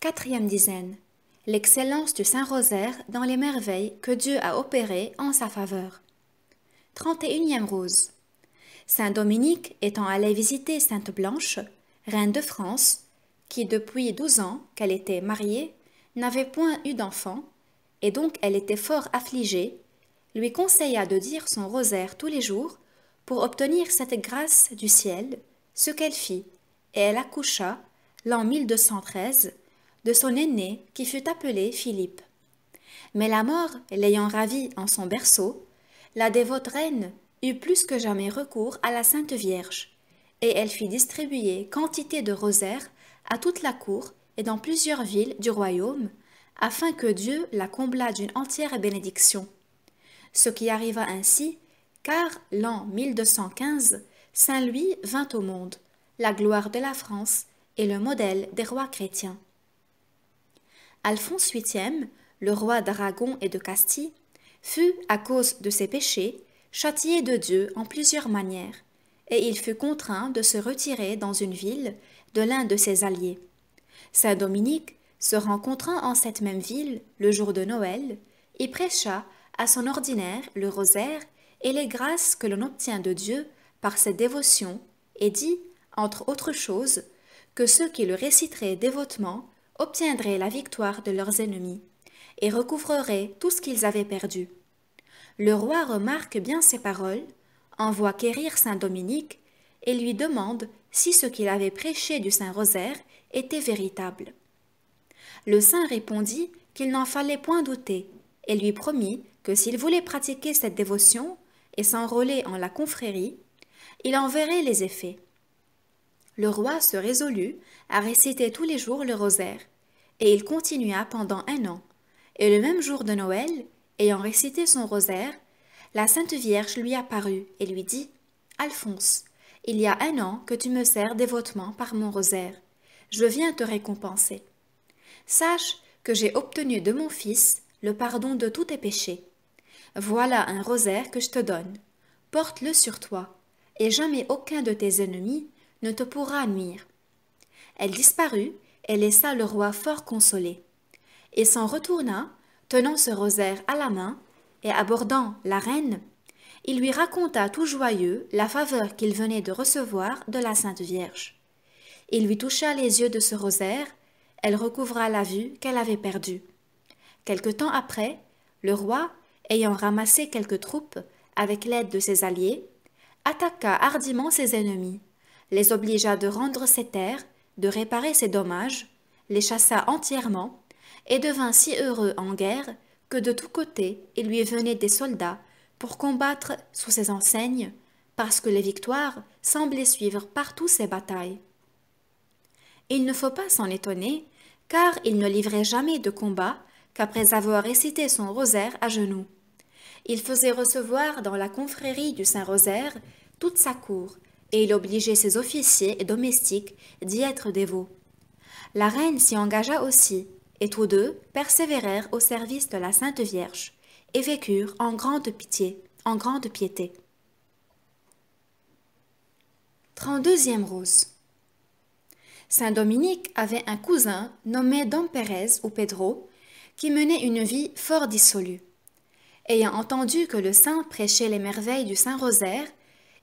Quatrième dizaine. L'excellence du Saint-Rosaire dans les merveilles que Dieu a opérées en sa faveur. 31e rose. Saint Dominique étant allé visiter Sainte Blanche, reine de France, qui depuis 12 ans qu'elle était mariée, n'avait point eu d'enfant, et donc elle était fort affligée, lui conseilla de dire son rosaire tous les jours pour obtenir cette grâce du ciel, ce qu'elle fit, et elle accoucha, l'an 1213, de son aîné qui fut appelé Philippe. Mais la mort l'ayant ravie en son berceau, la dévote reine eut plus que jamais recours à la Sainte Vierge, et elle fit distribuer quantité de rosaires à toute la cour et dans plusieurs villes du royaume, afin que Dieu la comblât d'une entière bénédiction. Ce qui arriva ainsi, car l'an 1215, Saint Louis vint au monde, la gloire de la France et le modèle des rois chrétiens. Alphonse VIII, le roi d'Aragon et de Castille, fut, à cause de ses péchés, châtié de Dieu en plusieurs manières, et il fut contraint de se retirer dans une ville de l'un de ses alliés. Saint Dominique, se rencontrant en cette même ville le jour de Noël, y prêcha à son ordinaire le rosaire et les grâces que l'on obtient de Dieu par cette dévotion, et dit, entre autres choses, que ceux qui le réciteraient dévotement obtiendraient la victoire de leurs ennemis, et recouvreraient tout ce qu'ils avaient perdu. Le roi remarque bien ces paroles, envoie quérir Saint Dominique, et lui demande si ce qu'il avait prêché du Saint-Rosaire était véritable. Le saint répondit qu'il n'en fallait point douter, et lui promit que s'il voulait pratiquer cette dévotion et s'enrôler en la confrérie, il en verrait les effets. Le roi se résolut à réciter tous les jours le rosaire, et il continua pendant 1 an, et le même jour de Noël, ayant récité son rosaire, la Sainte Vierge lui apparut et lui dit « Alphonse, il y a 1 an que tu me sers dévotement par mon rosaire. Je viens te récompenser. Sache que j'ai obtenu de mon Fils le pardon de tous tes péchés. Voilà un rosaire que je te donne. Porte-le sur toi, et jamais aucun de tes ennemis ne te pourra nuire. » Elle disparut et laissa le roi fort consolé. Il s'en retourna, tenant ce rosaire à la main, et abordant la reine, il lui raconta tout joyeux la faveur qu'il venait de recevoir de la Sainte Vierge. Il lui toucha les yeux de ce rosaire, elle recouvra la vue qu'elle avait perdue. Quelque temps après, le roi, ayant ramassé quelques troupes avec l'aide de ses alliés, attaqua hardiment ses ennemis, les obligea de rendre ses terres, de réparer ses dommages, les chassa entièrement, et devint si heureux en guerre que de tous côtés il lui venait des soldats pour combattre sous ses enseignes, parce que les victoires semblaient suivre partout ses batailles. Il ne faut pas s'en étonner, car il ne livrait jamais de combat qu'après avoir récité son rosaire à genoux. Il faisait recevoir dans la confrérie du Saint-Rosaire toute sa cour, et il obligeait ses officiers et domestiques d'y être dévots. La reine s'y engagea aussi, et tous deux persévérèrent au service de la Sainte Vierge, et vécurent en grande pitié, en grande piété. 32e rose. Saint Dominique avait un cousin nommé Dom Pérez ou Pedro, qui menait une vie fort dissolue. Ayant entendu que le saint prêchait les merveilles du Saint-Rosaire,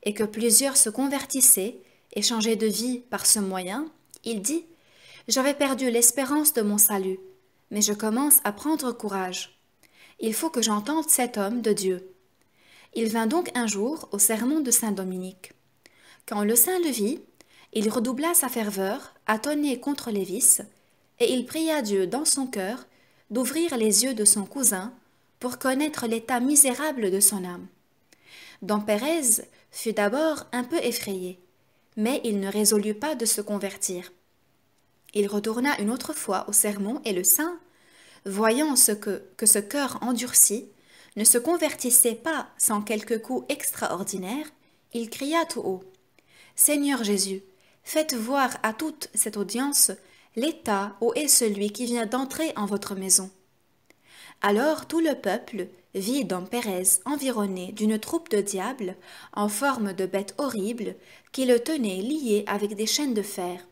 et que plusieurs se convertissaient et changeaient de vie par ce moyen, il dit « J'avais perdu l'espérance de mon salut, mais je commence à prendre courage. Il faut que j'entende cet homme de Dieu. » Il vint donc un jour au sermon de Saint Dominique. Quand le saint le vit, il redoubla sa ferveur à tonner contre les vices, et il pria Dieu dans son cœur d'ouvrir les yeux de son cousin pour connaître l'état misérable de son âme. Dom Pérez fut d'abord un peu effrayé, mais il ne résolut pas de se convertir. Il retourna une autre fois au sermon et le saint, voyant que ce cœur endurci ne se convertissait pas sans quelque coup extraordinaire, il cria tout haut « Seigneur Jésus, faites voir à toute cette audience l'état où est celui qui vient d'entrer en votre maison. » Alors tout le peuple vit Dom Pérez environné d'une troupe de diables en forme de bêtes horribles qui le tenaient lié avec des chaînes de fer.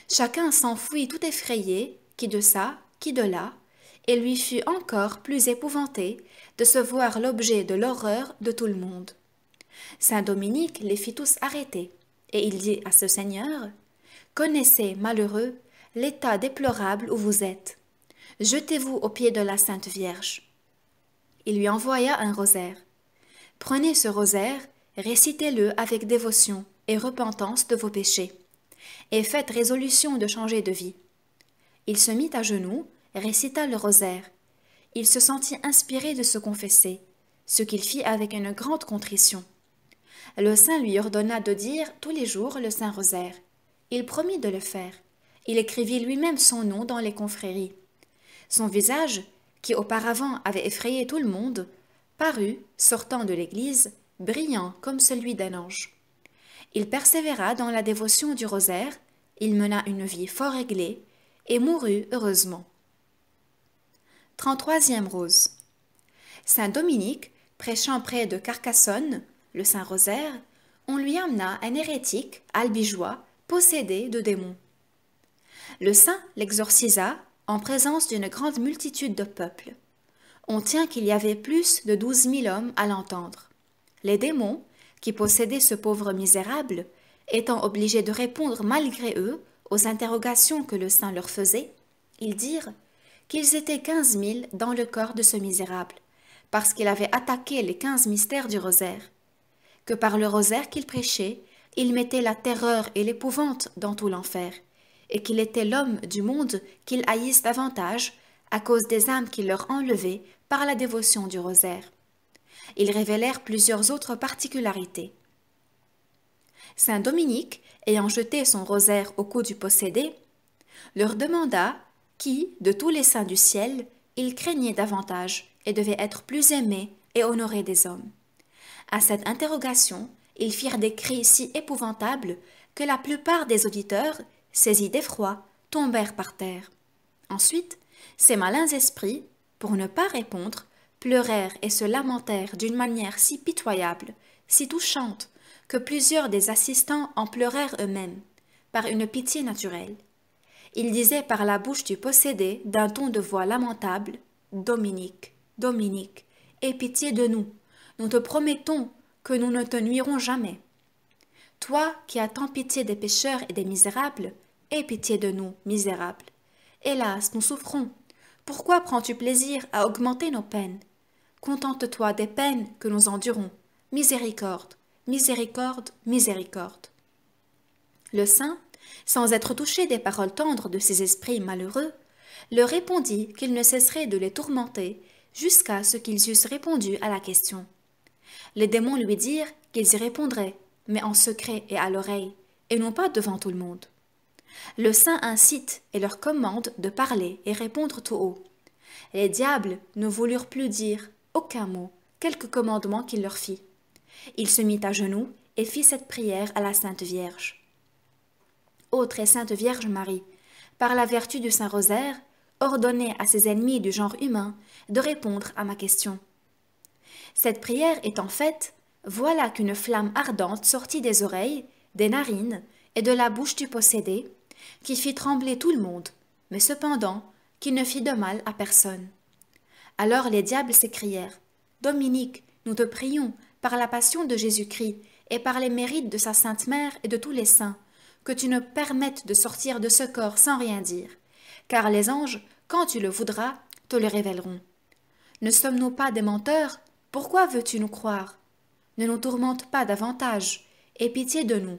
Chacun s'enfuit tout effrayé qui de ça, qui de là, et lui fut encore plus épouvanté de se voir l'objet de l'horreur de tout le monde. Saint Dominique les fit tous arrêter, et il dit à ce seigneur: « Connaissez, malheureux, l'état déplorable où vous êtes. Jetez-vous aux pieds de la Sainte Vierge. » Il lui envoya un rosaire. « Prenez ce rosaire, récitez-le avec dévotion et repentance de vos péchés, et faites résolution de changer de vie. » Il se mit à genoux, récita le rosaire. Il se sentit inspiré de se confesser, ce qu'il fit avec une grande contrition. Le saint lui ordonna de dire tous les jours le saint rosaire. Il promit de le faire. Il écrivit lui-même son nom dans les confréries. Son visage, qui auparavant avait effrayé tout le monde, parut, sortant de l'église, brillant comme celui d'un ange. Il persévéra dans la dévotion du rosaire, il mena une vie fort réglée, et mourut heureusement. 33e rose. Saint Dominique, prêchant près de Carcassonne, le Saint-Rosaire, on lui amena un hérétique albigeois possédé de démons. Le saint l'exorcisa en présence d'une grande multitude de peuple. On tient qu'il y avait plus de 12 000 hommes à l'entendre. Les démons, qui possédaient ce pauvre misérable, étant obligés de répondre malgré eux aux interrogations que le saint leur faisait, ils dirent qu'ils étaient 15 000 dans le corps de ce misérable, parce qu'il avait attaqué les 15 mystères du rosaire, que par le rosaire qu'il prêchait, il mettait la terreur et l'épouvante dans tout l'enfer, et qu'il était l'homme du monde qu'ils haïssent davantage à cause des âmes qu'il leur enlevait par la dévotion du rosaire. Ils révélèrent plusieurs autres particularités. Saint Dominique, ayant jeté son rosaire au cou du possédé, leur demanda qui, de tous les saints du ciel, il craignait davantage et devait être plus aimé et honoré des hommes. À cette interrogation, ils firent des cris si épouvantables que la plupart des auditeurs, saisis d'effroi, tombèrent par terre. Ensuite, ces malins esprits, pour ne pas répondre, pleurèrent et se lamentèrent d'une manière si pitoyable, si touchante, que plusieurs des assistants en pleurèrent eux-mêmes, par une pitié naturelle. Ils disaient par la bouche du possédé d'un ton de voix lamentable: « Dominique, Dominique, aie pitié de nous, nous te promettons que nous ne te nuirons jamais. Toi qui as tant pitié des pécheurs et des misérables, aie pitié de nous, misérables. Hélas, nous souffrons. Pourquoi prends-tu plaisir à augmenter nos peines? Contente-toi des peines que nous endurons. Miséricorde, miséricorde, miséricorde. » Le saint, sans être touché des paroles tendres de ces esprits malheureux, leur répondit qu'il ne cesserait de les tourmenter jusqu'à ce qu'ils eussent répondu à la question. Les démons lui dirent qu'ils y répondraient, mais en secret et à l'oreille, et non pas devant tout le monde. Le saint incite et leur commande de parler et répondre tout haut. Les diables ne voulurent plus dire aucun mot, quelque commandement qu'il leur fit. Il se mit à genoux et fit cette prière à la Sainte Vierge. Ô très sainte Vierge Marie, par la vertu du Saint-Rosaire, ordonnez à ces ennemis du genre humain de répondre à ma question. Cette prière étant faite, voilà qu'une flamme ardente sortit des oreilles, des narines et de la bouche du possédé, qui fit trembler tout le monde, mais cependant qui ne fit de mal à personne. Alors les diables s'écrièrent: « Dominique, nous te prions, par la passion de Jésus-Christ et par les mérites de sa Sainte Mère et de tous les saints, que tu nous permettes de sortir de ce corps sans rien dire, car les anges, quand tu le voudras, te le révéleront. Ne sommes-nous pas des menteurs? Pourquoi veux-tu nous croire? Ne nous tourmente pas davantage, aie pitié de nous.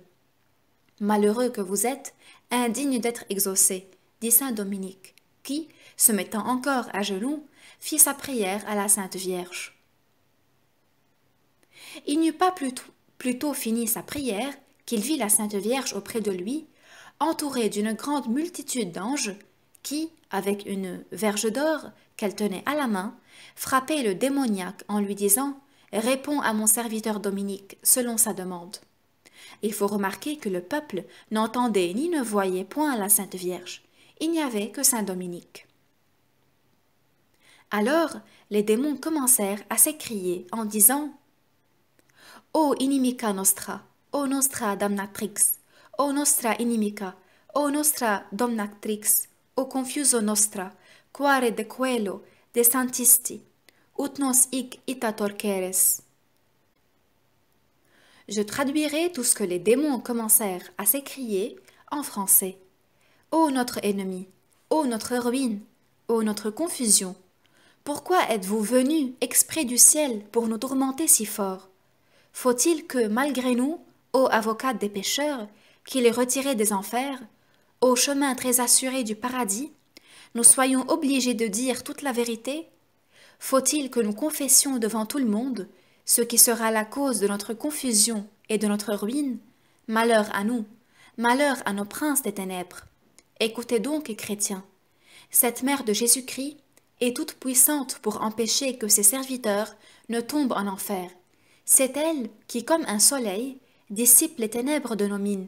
Malheureux que vous êtes, indigne d'être exaucé, dit saint Dominique, qui, se mettant encore à genoux, fit sa prière à la Sainte Vierge. Il n'eut pas plus tôt fini sa prière qu'il vit la Sainte Vierge auprès de lui, entourée d'une grande multitude d'anges, qui, avec une verge d'or qu'elle tenait à la main, frappaient le démoniaque en lui disant « Réponds à mon serviteur Dominique selon sa demande. » Il faut remarquer que le peuple n'entendait ni ne voyait point la Sainte Vierge. Il n'y avait que saint Dominique. Alors les démons commencèrent à s'écrier en disant « Ô inimica nostra, ô nostra damnatrix, ô nostra inimica, ô nostra dominatrix, o confuso nostra, quare de quello de santisti, ut nos hic ita torqueres. Je traduirai tout ce que les démons commencèrent à s'écrier en français. Ô notre ennemi, ô notre ruine, ô notre confusion, pourquoi êtes-vous venus exprès du ciel pour nous tourmenter si fort? Faut-il que, malgré nous, ô avocat des pécheurs, qui les retirez des enfers, ô chemin très assuré du paradis, nous soyons obligés de dire toute la vérité? Faut-il que nous confessions devant tout le monde ce qui sera la cause de notre confusion et de notre ruine? Malheur à nous, malheur à nos princes des ténèbres. Écoutez donc, chrétiens, cette mère de Jésus-Christ est toute puissante pour empêcher que ses serviteurs ne tombent en enfer. C'est elle qui, comme un soleil, dissipe les ténèbres de nos mines,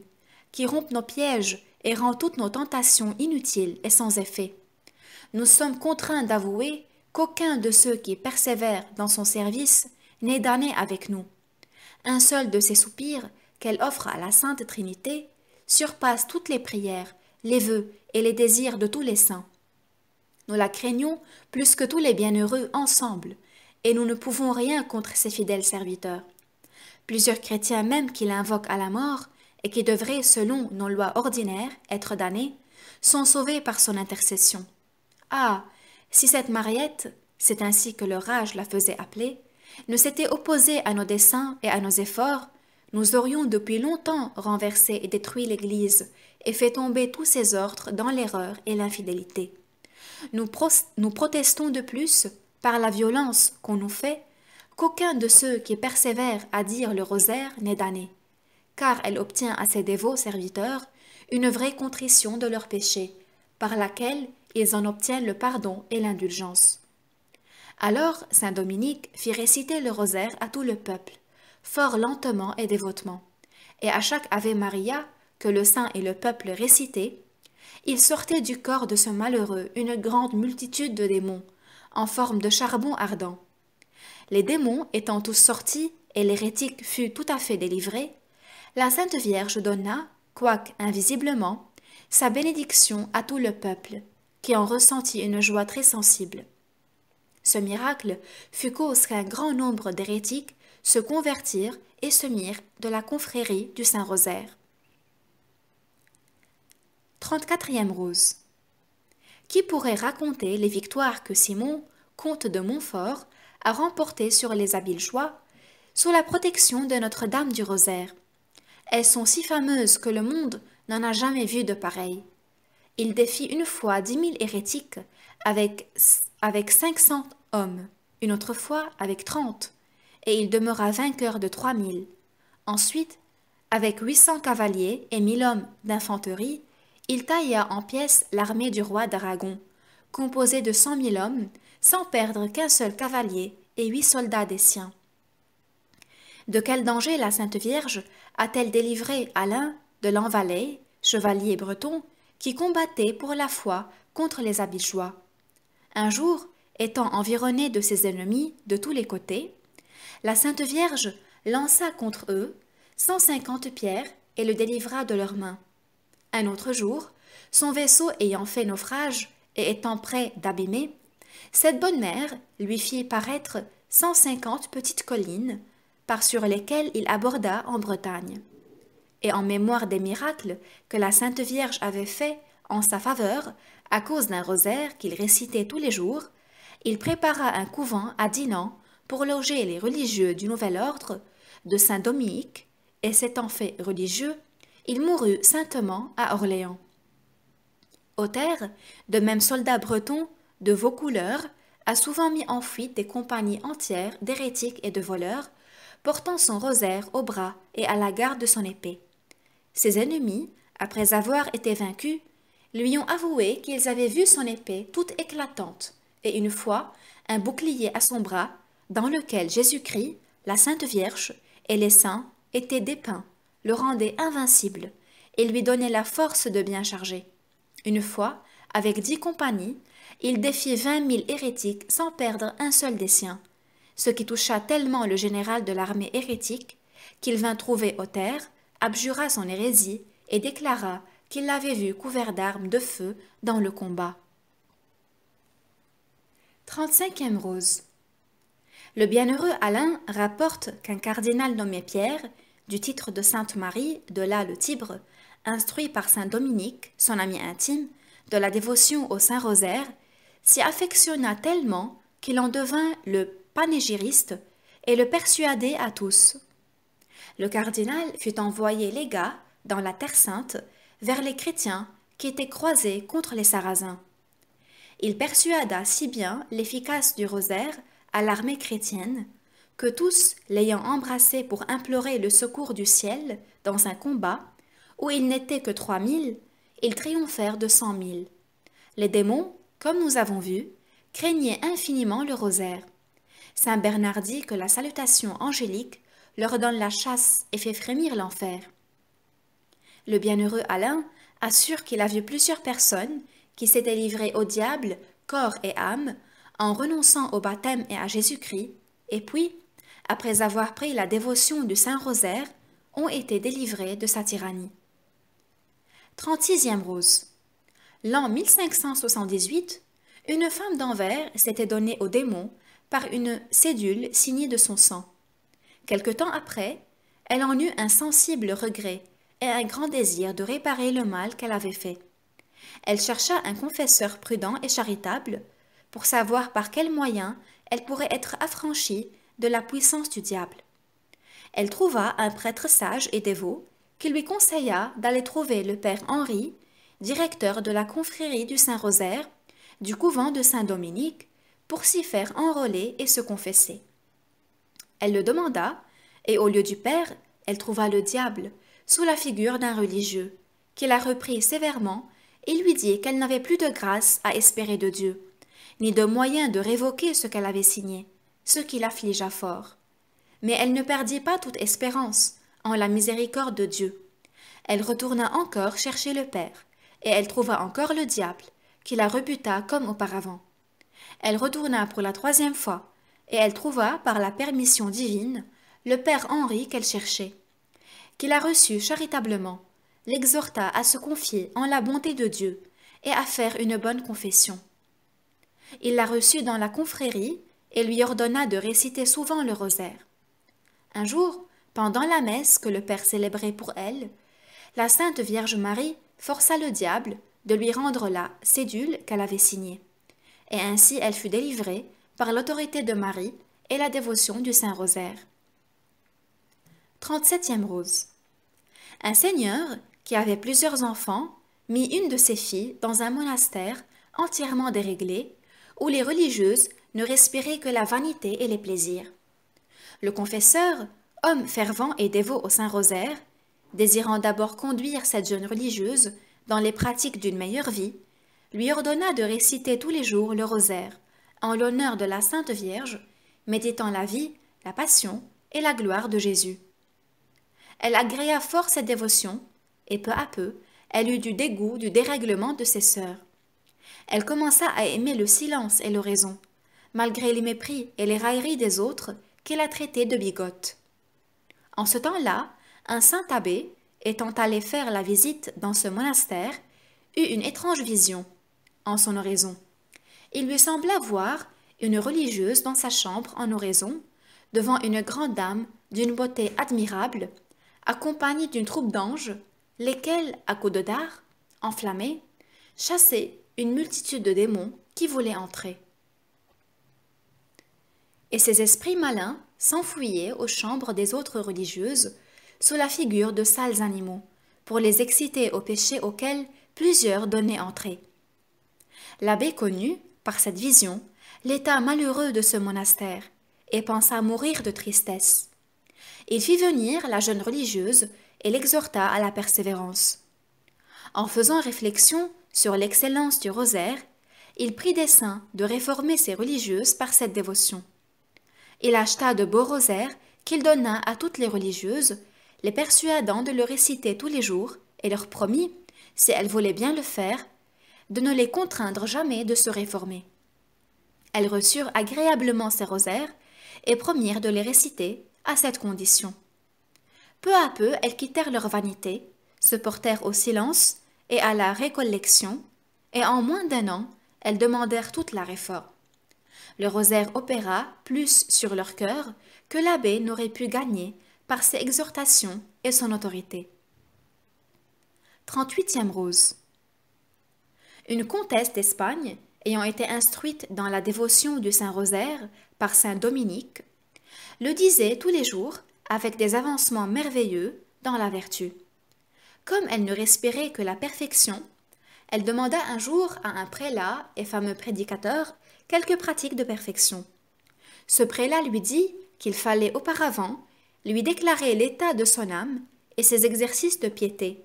qui rompt nos pièges et rend toutes nos tentations inutiles et sans effet. Nous sommes contraints d'avouer qu'aucun de ceux qui persévèrent dans son service n'est damné avec nous. Un seul de ces soupirs qu'elle offre à la Sainte Trinité surpasse toutes les prières, les vœux et les désirs de tous les saints. Nous la craignons plus que tous les bienheureux ensemble, et nous ne pouvons rien contre ses fidèles serviteurs. Plusieurs chrétiens même qui l'invoquent à la mort, et qui devraient, selon nos lois ordinaires, être damnés, sont sauvés par son intercession. Ah, si cette Mariette, c'est ainsi que leur âge la faisait appeler, ne s'était opposée à nos desseins et à nos efforts, nous aurions depuis longtemps renversé et détruit l'Église et fait tomber tous ses ordres dans l'erreur et l'infidélité. Nous protestons de plus, par la violence qu'on nous fait, qu'aucun de ceux qui persévèrent à dire le rosaire n'est damné, car elle obtient à ses dévots serviteurs une vraie contrition de leurs péchés, par laquelle ils en obtiennent le pardon et l'indulgence. Alors saint Dominique fit réciter le rosaire à tout le peuple, fort lentement et dévotement, et à chaque Ave Maria que le saint et le peuple récitaient, il sortait du corps de ce malheureux une grande multitude de démons, en forme de charbon ardent. Les démons étant tous sortis et l'hérétique fut tout à fait délivré, la Sainte Vierge donna, quoique invisiblement, sa bénédiction à tout le peuple, qui en ressentit une joie très sensible. Ce miracle fut cause qu'un grand nombre d'hérétiques se convertirent et se mirent de la confrérie du Saint-Rosaire. 34e rose. Qui pourrait raconter les victoires que Simon, comte de Montfort, a remportées sur les Abilgeois, sous la protection de Notre-Dame du Rosaire? Elles sont si fameuses que le monde n'en a jamais vu de pareilles. Il défit une fois 10 000 hérétiques avec 500 hommes, une autre fois avec 30, et il demeura vainqueur de 3 000. Ensuite, avec 800 cavaliers et 1000 hommes d'infanterie, il tailla en pièces l'armée du roi d'Aragon, composée de 100 000 hommes, sans perdre qu'un seul cavalier et 8 soldats des siens. De quel danger la Sainte Vierge a-t-elle délivré Alain de Lanvalet, chevalier breton, qui combattait pour la foi contre les Abilgeois? Un jour, étant environné de ses ennemis de tous les côtés, la Sainte Vierge lança contre eux 150 pierres et le délivra de leurs mains. Un autre jour, son vaisseau ayant fait naufrage et étant près d'abîmer, cette bonne mère lui fit paraître 150 petites collines, par sur lesquelles il aborda en Bretagne. Et en mémoire des miracles que la Sainte Vierge avait faits en sa faveur, à cause d'un rosaire qu'il récitait tous les jours, il prépara un couvent à Dinan pour loger les religieux du nouvel ordre de Saint-Dominique, et s'étant fait religieux, il mourut saintement à Orléans. Otter, de même soldat breton de Vaucouleurs, a souvent mis en fuite des compagnies entières d'hérétiques et de voleurs, portant son rosaire au bras et à la garde de son épée. Ses ennemis, après avoir été vaincus, lui ont avoué qu'ils avaient vu son épée toute éclatante, et une fois un bouclier à son bras, dans lequel Jésus-Christ, la Sainte Vierge et les saints étaient dépeints, le rendaient invincible, et lui donnaient la force de bien charger. Une fois, avec 10 compagnies, il défiait 20 000 hérétiques sans perdre un seul des siens, ce qui toucha tellement le général de l'armée hérétique qu'il vint trouver Otter, abjura son hérésie et déclara qu'il l'avait vu couvert d'armes de feu dans le combat. 35e rose. Le bienheureux Alain rapporte qu'un cardinal nommé Pierre, du titre de Sainte Marie, de là le Tibre, instruit par saint Dominique, son ami intime, de la dévotion au Saint-Rosaire, s'y affectionna tellement qu'il en devint le panégyriste et le persuadé à tous. Le cardinal fut envoyé légat dans la Terre Sainte vers les chrétiens qui étaient croisés contre les Sarrasins. Il persuada si bien l'efficace du rosaire à l'armée chrétienne que tous, l'ayant embrassé pour implorer le secours du ciel dans un combat où il n'était que 3000, ils triomphèrent de 100 000. Les démons, comme nous avons vu, craignaient infiniment le rosaire. Saint Bernard dit que la salutation angélique leur donne la chasse et fait frémir l'enfer. Le bienheureux Alain assure qu'il a vu plusieurs personnes qui s'étaient livrées au diable, corps et âme, en renonçant au baptême et à Jésus-Christ, et puis, après avoir pris la dévotion du Saint-Rosaire, ont été délivrés de sa tyrannie. 36e rose. L'an 1578, une femme d'Anvers s'était donnée au démon par une cédule signée de son sang. Quelque temps après, elle en eut un sensible regret et un grand désir de réparer le mal qu'elle avait fait. Elle chercha un confesseur prudent et charitable pour savoir par quels moyens elle pourrait être affranchie de la puissance du diable. Elle trouva un prêtre sage et dévot qui lui conseilla d'aller trouver le père Henri, directeur de la confrérie du Saint-Rosaire, du couvent de Saint-Dominique, pour s'y faire enrôler et se confesser. Elle le demanda, et au lieu du père, elle trouva le diable, sous la figure d'un religieux, qui la reprit sévèrement et lui dit qu'elle n'avait plus de grâce à espérer de Dieu, ni de moyen de révoquer ce qu'elle avait signé, ce qui l'affligea fort. Mais elle ne perdit pas toute espérance en la miséricorde de Dieu. Elle retourna encore chercher le père, et elle trouva encore le diable, qui la rebuta comme auparavant. Elle retourna pour la 3e fois, et elle trouva, par la permission divine, le père Henri qu'elle cherchait, qui la reçut charitablement, l'exhorta à se confier en la bonté de Dieu et à faire une bonne confession. Il la reçut dans la confrérie et lui ordonna de réciter souvent le rosaire. Un jour, pendant la messe que le père célébrait pour elle, la Sainte Vierge Marie força le diable de lui rendre la cédule qu'elle avait signée, et ainsi elle fut délivrée par l'autorité de Marie et la dévotion du Saint-Rosaire. 37e rose. Un seigneur, qui avait plusieurs enfants, mit une de ses filles dans un monastère entièrement déréglé, où les religieuses ne respiraient que la vanité et les plaisirs. Le confesseur, homme fervent et dévot au Saint-Rosaire, désirant d'abord conduire cette jeune religieuse dans les pratiques d'une meilleure vie, lui ordonna de réciter tous les jours le rosaire, en l'honneur de la Sainte Vierge, méditant la vie, la passion et la gloire de Jésus. Elle agréa fort cette dévotion, et peu à peu, elle eut du dégoût du dérèglement de ses sœurs. Elle commença à aimer le silence et l'oraison, malgré les mépris et les railleries des autres qui la traitaient de bigote. En ce temps-là, un saint abbé, étant allé faire la visite dans ce monastère, eut une étrange vision, en son oraison. Il lui sembla voir une religieuse dans sa chambre en oraison, devant une grande dame d'une beauté admirable, accompagnée d'une troupe d'anges, lesquels, à coups de dard, enflammés, chassaient une multitude de démons qui voulaient entrer. Et ces esprits malins s'enfuyaient aux chambres des autres religieuses sous la figure de sales animaux, pour les exciter aux péchés auxquels plusieurs donnaient entrée. L'abbé connut, par cette vision, l'état malheureux de ce monastère, et pensa mourir de tristesse. Il fit venir la jeune religieuse et l'exhorta à la persévérance. En faisant réflexion sur l'excellence du rosaire, il prit dessein de réformer ces religieuses par cette dévotion. Il acheta de beaux rosaires qu'il donna à toutes les religieuses, les persuadant de le réciter tous les jours et leur promit, si elles voulaient bien le faire, de ne les contraindre jamais de se réformer. Elles reçurent agréablement ces rosaires et promirent de les réciter à cette condition. Peu à peu, elles quittèrent leur vanité, se portèrent au silence et à la récollection, et en moins d'1 an, elles demandèrent toute la réforme. Le rosaire opéra plus sur leur cœur que l'abbé n'aurait pu gagner par ses exhortations et son autorité. 38e rose. Une comtesse d'Espagne, ayant été instruite dans la dévotion du Saint-Rosaire par saint Dominique, le disait tous les jours avec des avancements merveilleux dans la vertu. Comme elle ne respirait que la perfection, elle demanda un jour à un prélat et fameux prédicateur quelques pratiques de perfection. Ce prélat lui dit qu'il fallait auparavant lui déclarer l'état de son âme et ses exercices de piété.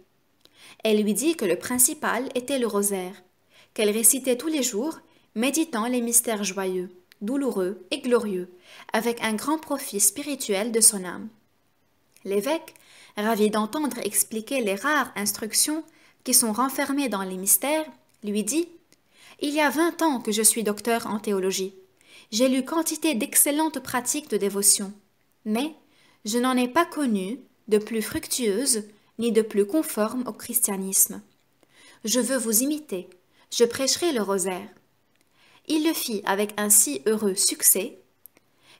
Elle lui dit que le principal était le rosaire, qu'elle récitait tous les jours, méditant les mystères joyeux, douloureux et glorieux, avec un grand profit spirituel de son âme. L'évêque, ravi d'entendre expliquer les rares instructions qui sont renfermées dans les mystères, lui dit « Il y a 20 ans que je suis docteur en théologie. J'ai lu quantité d'excellentes pratiques de dévotion, mais je n'en ai pas connu de plus fructueuse ni de plus conforme au christianisme. Je veux vous imiter, je prêcherai le rosaire. » Il le fit avec un si heureux succès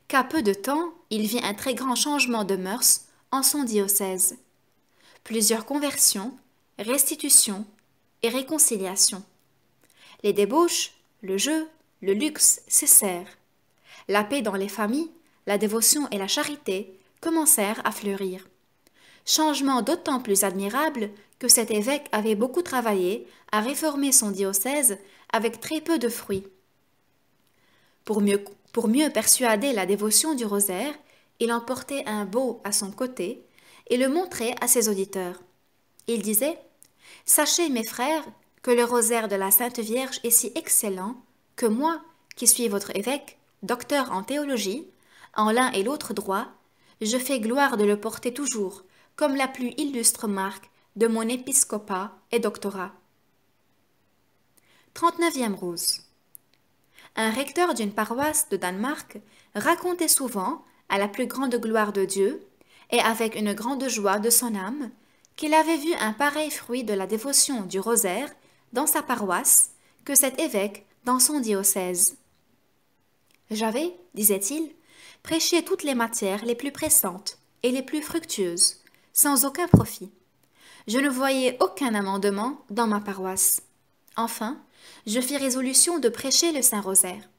qu'à peu de temps, il vit un très grand changement de mœurs en son diocèse. Plusieurs conversions, restitutions et réconciliations. Les débauches, le jeu, le luxe cessèrent. La paix dans les familles, la dévotion et la charité commencèrent à fleurir. Changement d'autant plus admirable que cet évêque avait beaucoup travaillé à réformer son diocèse avec très peu de fruits. Pour mieux persuader la dévotion du rosaire, il emportait un beau à son côté et le montrait à ses auditeurs. Il disait « Sachez, mes frères, que le rosaire de la Sainte Vierge est si excellent que moi, qui suis votre évêque, docteur en théologie, en l'un et l'autre droit, je fais gloire de le porter toujours, comme la plus illustre marque de mon épiscopat et doctorat. » 39e rose. Un recteur d'une paroisse de Danemark racontait souvent, à la plus grande gloire de Dieu, et avec une grande joie de son âme, qu'il avait vu un pareil fruit de la dévotion du rosaire dans sa paroisse que cet évêque dans son diocèse. J'avais, disait-il, prêché toutes les matières les plus pressantes et les plus fructueuses, sans aucun profit. Je ne voyais aucun amendement dans ma paroisse. Enfin, je fis résolution de prêcher le Saint-Rosaire.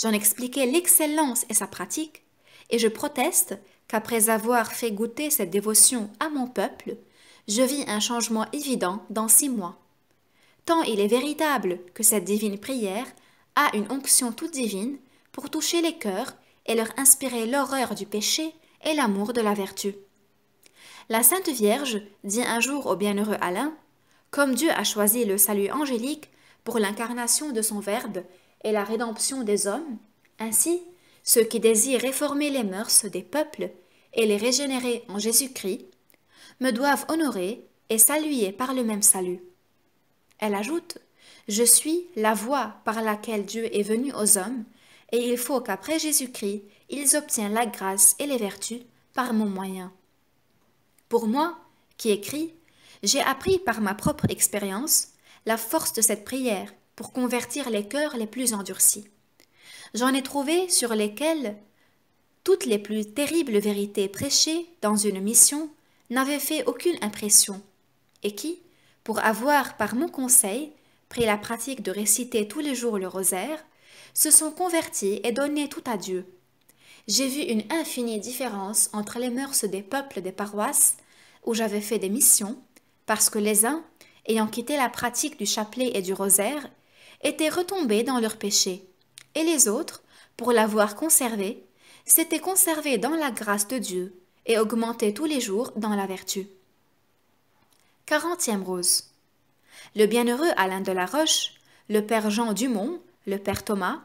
J'en expliquai l'excellence et sa pratique, et je proteste qu'après avoir fait goûter cette dévotion à mon peuple, je vis un changement évident dans 6 mois. Tant il est véritable que cette divine prière a une onction toute divine pour toucher les cœurs et leur inspirer l'horreur du péché et l'amour de la vertu. La Sainte Vierge dit un jour au bienheureux Alain, comme Dieu a choisi le salut angélique pour l'incarnation de son Verbe et la rédemption des hommes, ainsi, ceux qui désirent réformer les mœurs des peuples et les régénérer en Jésus-Christ, me doivent honorer et saluer par le même salut. Elle ajoute, « Je suis la voie par laquelle Dieu est venu aux hommes, et il faut qu'après Jésus-Christ, ils obtiennent la grâce et les vertus par mon moyen. » Pour moi, qui écris, j'ai appris par ma propre expérience la force de cette prière pour convertir les cœurs les plus endurcis. J'en ai trouvé sur lesquels toutes les plus terribles vérités prêchées dans une mission n'avaient fait aucune impression, et qui, pour avoir par mon conseil pris la pratique de réciter tous les jours le rosaire, se sont convertis et donné tout à Dieu. J'ai vu une infinie différence entre les mœurs des peuples des paroisses où j'avais fait des missions, parce que les uns, ayant quitté la pratique du chapelet et du rosaire, étaient retombés dans leurs péchés, et les autres, pour l'avoir conservé, s'étaient conservés dans la grâce de Dieu et augmentés tous les jours dans la vertu. 40e rose. Le bienheureux Alain de la Roche, le père Jean Dumont, le père Thomas,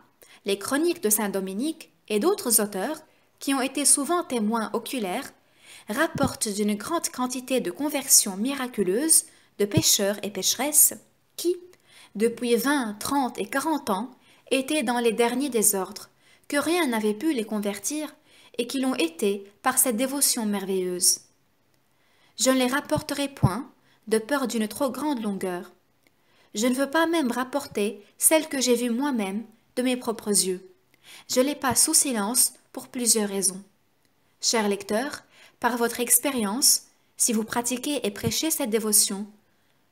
les chroniques de saint Dominique et d'autres auteurs, qui ont été souvent témoins oculaires, rapportent d'une grande quantité de conversions miraculeuses de pécheurs et pécheresses qui, depuis 20, 30 et 40 ans, étaient dans les derniers désordres, que rien n'avait pu les convertir et qui l'ont été par cette dévotion merveilleuse. Je ne les rapporterai point, de peur d'une trop grande longueur. Je ne veux pas même rapporter celle que j'ai vue moi-même de mes propres yeux. Je les passe sous silence pour plusieurs raisons. Chers lecteurs, par votre expérience, si vous pratiquez et prêchez cette dévotion,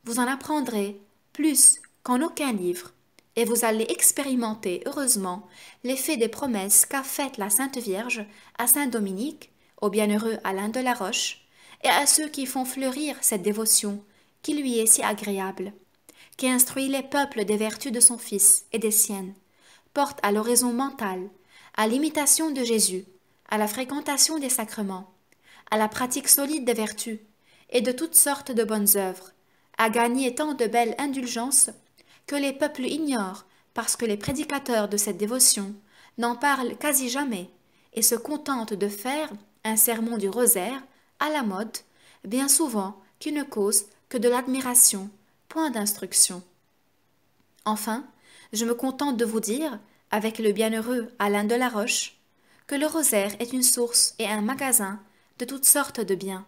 vous en apprendrez plus qu'en aucun livre, et vous allez expérimenter heureusement l'effet des promesses qu'a faites la Sainte Vierge à Saint Dominique, au bienheureux Alain de la Roche, et à ceux qui font fleurir cette dévotion qui lui est si agréable, qui instruit les peuples des vertus de son Fils et des siennes, porte à l'oraison mentale, à l'imitation de Jésus, à la fréquentation des sacrements, à la pratique solide des vertus et de toutes sortes de bonnes œuvres, à gagner tant de belles indulgences que les peuples ignorent parce que les prédicateurs de cette dévotion n'en parlent quasi jamais et se contentent de faire un sermon du rosaire à la mode, bien souvent qui ne cause que de l'admiration, point d'instruction. Enfin, je me contente de vous dire, avec le bienheureux Alain de la Roche, que le rosaire est une source et un magasin de toutes sortes de biens.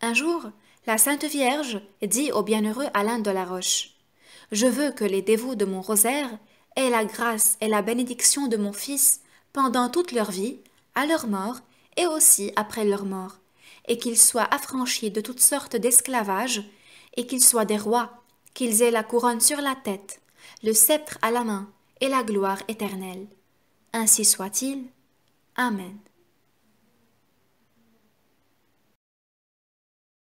Un jour, la Sainte Vierge dit au bienheureux Alain de la Roche: « Je veux que les dévots de mon rosaire aient la grâce et la bénédiction de mon Fils pendant toute leur vie, à leur mort et aussi après leur mort, et qu'ils soient affranchis de toutes sortes d'esclavages, et qu'ils soient des rois, qu'ils aient la couronne sur la tête, le sceptre à la main et la gloire éternelle. Ainsi soit-il. Amen. »